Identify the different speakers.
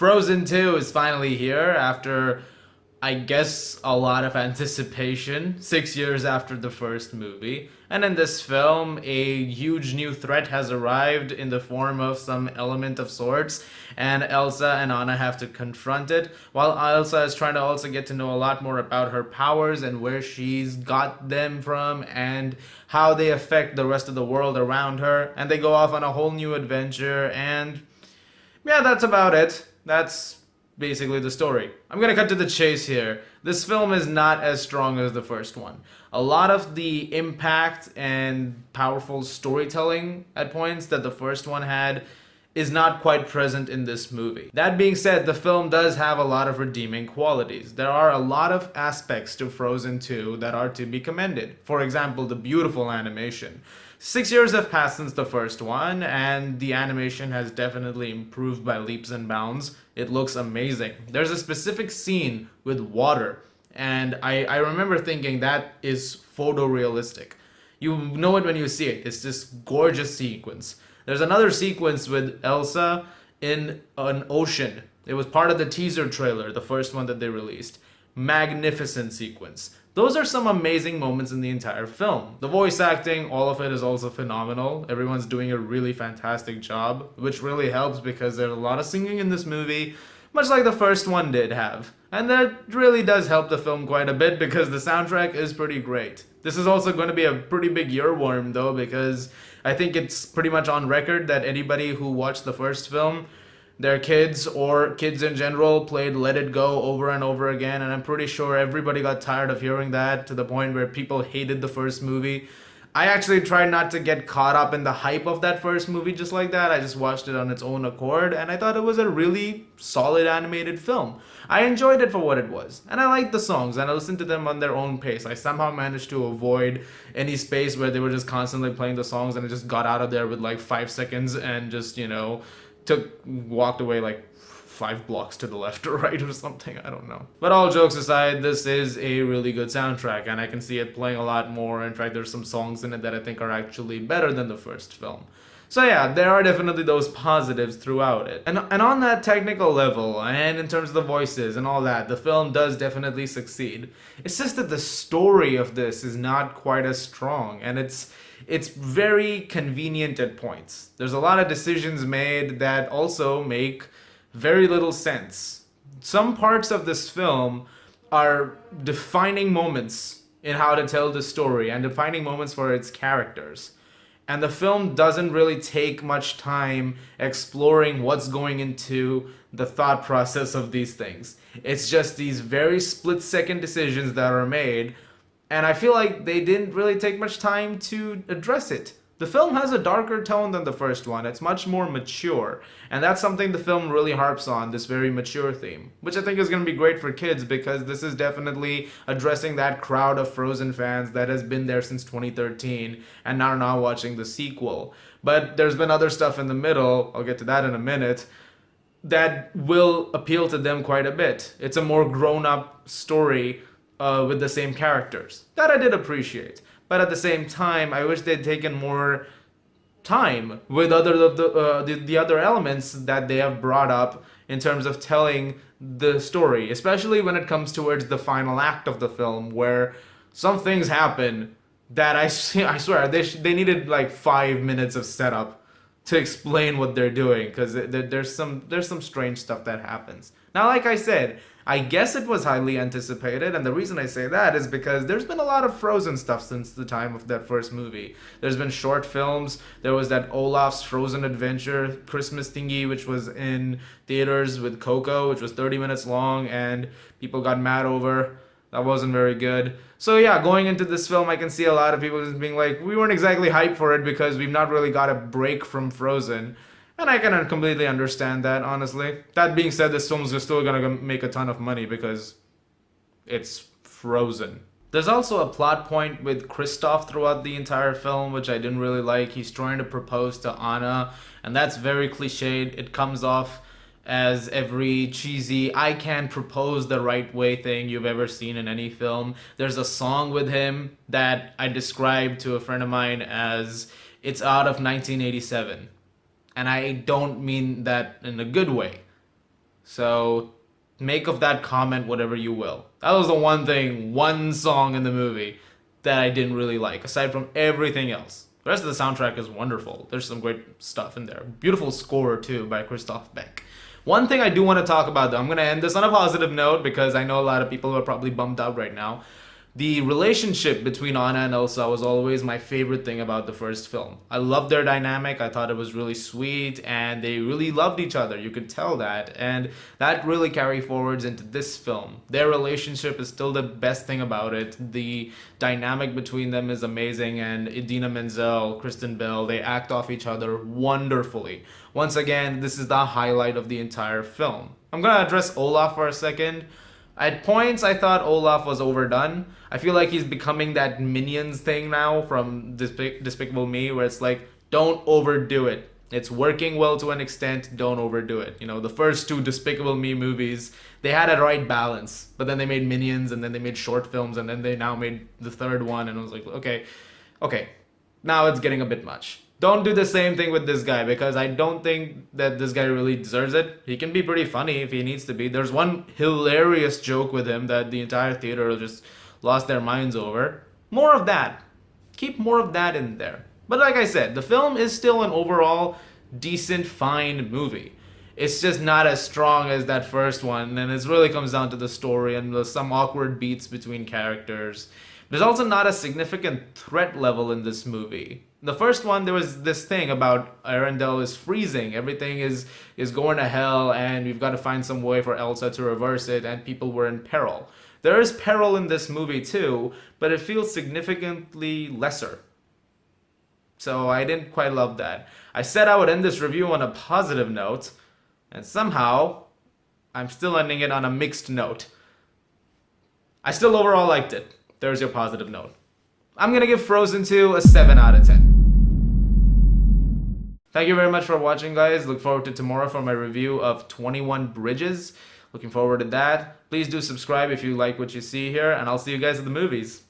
Speaker 1: Frozen 2 is finally here after, I guess, a lot of anticipation, 6 years after the first movie. And in this film, a huge new threat has arrived in the form of some element of sorts, and Elsa and Anna have to confront it, while Elsa is trying to also get to know a lot more about her powers and where she's got them from and how they affect the rest of the world around her. And they go off on a whole new adventure, and yeah, that's about it. That's basically the story. I'm gonna cut to the chase here. This film is not as strong as the first one. A lot of the impact and powerful storytelling at points that the first one had is not quite present in this movie. That being said, the film does have a lot of redeeming qualities. There are a lot of aspects to Frozen 2 that are to be commended. For example, the beautiful animation. 6 years have passed since the first one, and the animation has definitely improved by leaps and bounds. It looks amazing. There's a specific scene with water, and I remember thinking that is photorealistic. You know it when you see it. It's this gorgeous sequence. There's another sequence with Elsa in an ocean. It was part of the teaser trailer, the first one that they released. Magnificent sequence. Those are some amazing moments in the entire film. The voice acting, all of it is also phenomenal. Everyone's doing a really fantastic job, which really helps because there's a lot of singing in this movie, much like the first one did have. And that really does help the film quite a bit because the soundtrack is pretty great. This is also going to be a pretty big earworm though, because I think it's pretty much on record that anybody who watched the first film, their kids or kids in general played Let It Go over and over again, and I'm pretty sure everybody got tired of hearing that to the point where people hated the first movie. I actually tried not to get caught up in the hype of that first movie just like that. I just watched it on its own accord, and I thought it was a really solid animated film. I enjoyed it for what it was, and I liked the songs, and I listened to them on their own pace. I somehow managed to avoid any space where they were just constantly playing the songs, and I just got out of there with like 5 seconds and just, walked away like 5 blocks to the left or right or something, I don't know. But all jokes aside, this is a really good soundtrack, and I can see it playing a lot more. In fact, there's some songs in it that I think are actually better than the first film. So yeah, there are definitely those positives throughout it. And on that technical level, and in terms of the voices and all that, the film does definitely succeed. It's just that the story of this is not quite as strong, and it's very convenient at points. There's a lot of decisions made that also make very little sense. Some parts of this film are defining moments in how to tell the story and defining moments for its characters. And the film doesn't really take much time exploring what's going into the thought process of these things. It's just these very split-second decisions that are made, and I feel like they didn't really take much time to address it. The film has a darker tone than the first one. It's much more mature, and that's something the film really harps on, this very mature theme, which I think is going to be great for kids because this is definitely addressing that crowd of Frozen fans that has been there since 2013 and are now watching the sequel. But there's been other stuff in the middle, I'll get to that in a minute, that will appeal to them quite a bit. It's a more grown-up story with the same characters. That I did appreciate. But at the same time, I wish they'd taken more time with other of the other elements that they have brought up in terms of telling the story, especially when it comes towards the final act of the film, where some things happen that I swear they needed like 5 minutes of setup to explain what they're doing, because there's some strange stuff that happens. Now, like I said, I guess it was highly anticipated, and the reason I say that is because there's been a lot of Frozen stuff since the time of that first movie. There's been short films. There was that Olaf's Frozen Adventure Christmas thingy, which was in theaters with Coco, which was 30 minutes long, and people got mad over. That wasn't very good. So yeah, going into this film, I can see a lot of people just being like, we weren't exactly hyped for it because we've not really got a break from Frozen. And I can completely understand that, honestly. That being said, this film's still gonna make a ton of money because it's Frozen. There's also a plot point with Kristoff throughout the entire film, which I didn't really like. He's trying to propose to Anna, and that's very cliched. It comes off as every cheesy, I can propose the right way thing you've ever seen in any film. There's a song with him that I described to a friend of mine as, it's out of 1987. And I don't mean that in a good way. So make of that comment whatever you will. That was the one song in the movie that I didn't really like, aside from everything else. The rest of the soundtrack is wonderful. There's some great stuff in there. Beautiful score, too, by Christoph Beck. One thing I do want to talk about, though, I'm going to end this on a positive note because I know a lot of people are probably bummed out right now. The relationship between Anna and Elsa was always my favorite thing about the first film. I loved their dynamic. I thought it was really sweet and they really loved each other. You could tell that. And that really carried forwards into this film. Their relationship is still the best thing about it. The dynamic between them is amazing, and Idina Menzel, Kristen Bell, they act off each other wonderfully. Once again, this is the highlight of the entire film. I'm going to address Olaf for a second. At points, I thought Olaf was overdone. I feel like he's becoming that Minions thing now from Despicable Me, where it's like, don't overdo it. It's working well to an extent, don't overdo it. You know, the first two Despicable Me movies, they had a right balance, but then they made Minions, and then they made short films, and then they now made the third one, and I was like, okay, now it's getting a bit much. Don't do the same thing with this guy, because I don't think that this guy really deserves it. He can be pretty funny if he needs to be. There's one hilarious joke with him that the entire theater just lost their minds over. More of that. Keep more of that in there. But like I said, the film is still an overall decent, fine movie. It's just not as strong as that first one, and it really comes down to the story and some awkward beats between characters. There's also not a significant threat level in this movie. The first one, there was this thing about Arendelle is freezing. Everything is going to hell, and we've got to find some way for Elsa to reverse it, and people were in peril. There is peril in this movie too, but it feels significantly lesser. So I didn't quite love that. I said I would end this review on a positive note, and somehow I'm still ending it on a mixed note. I still overall liked it. There's your positive note. I'm going to give Frozen 2 a 7 out of 10. Thank you very much for watching, guys. Look forward to tomorrow for my review of 21 Bridges. Looking forward to that. Please do subscribe if you like what you see here, and I'll see you guys at the movies.